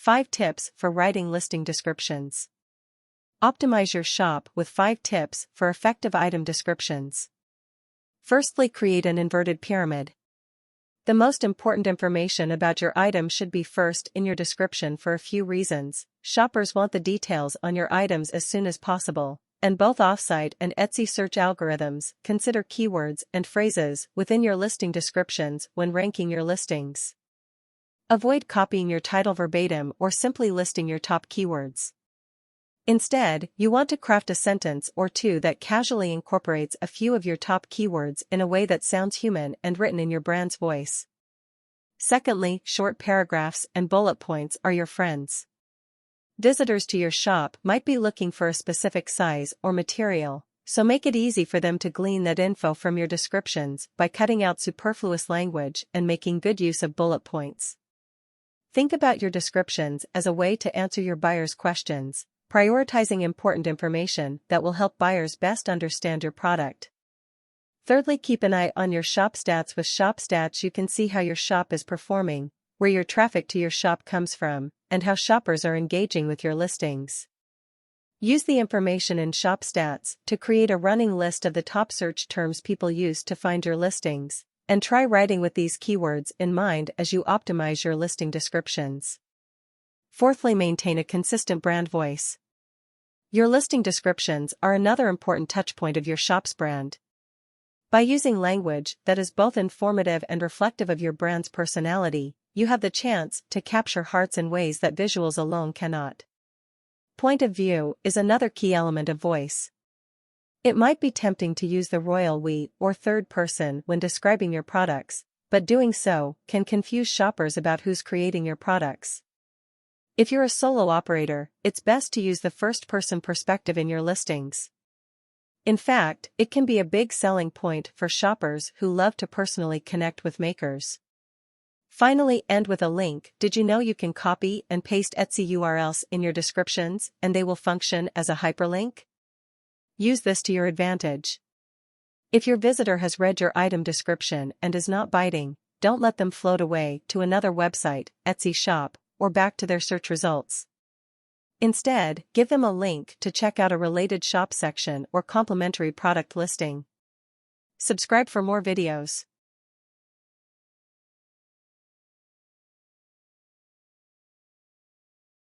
5 tips for writing listing descriptions. Optimize your shop with 5 tips for effective item descriptions. Firstly, create an inverted pyramid. The most important information about your item should be first in your description for a few reasons. Shoppers want the details on your items as soon as possible, and both offsite and Etsy search algorithms consider keywords and phrases within your listing descriptions when ranking your listings. Avoid copying your title verbatim or simply listing your top keywords. Instead, you want to craft a sentence or two that casually incorporates a few of your top keywords in a way that sounds human and written in your brand's voice. Secondly, short paragraphs and bullet points are your friends. Visitors to your shop might be looking for a specific size or material, so make it easy for them to glean that info from your descriptions by cutting out superfluous language and making good use of bullet points. Think about your descriptions as a way to answer your buyers' questions, prioritizing important information that will help buyers best understand your product. Thirdly, keep an eye on your shop stats. With shop stats, you can see how your shop is performing, where your traffic to your shop comes from, and how shoppers are engaging with your listings. Use the information in shop stats to create a running list of the top search terms people use to find your listings, and try writing with these keywords in mind as you optimize your listing descriptions. Fourthly, maintain a consistent brand voice. Your listing descriptions are another important touchpoint of your shop's brand. By using language that is both informative and reflective of your brand's personality, you have the chance to capture hearts in ways that visuals alone cannot. Point of view is another key element of voice. It might be tempting to use the royal we or third person when describing your products, but doing so can confuse shoppers about who's creating your products. If you're a solo operator, it's best to use the first-person perspective in your listings. In fact, it can be a big selling point for shoppers who love to personally connect with makers. Finally, end with a link. Did you know you can copy and paste Etsy URLs in your descriptions and they will function as a hyperlink? Use this to your advantage. If your visitor has read your item description and is not biting, don't let them float away to another website, Etsy shop, or back to their search results. Instead, give them a link to check out a related shop section or complimentary product listing. Subscribe for more videos.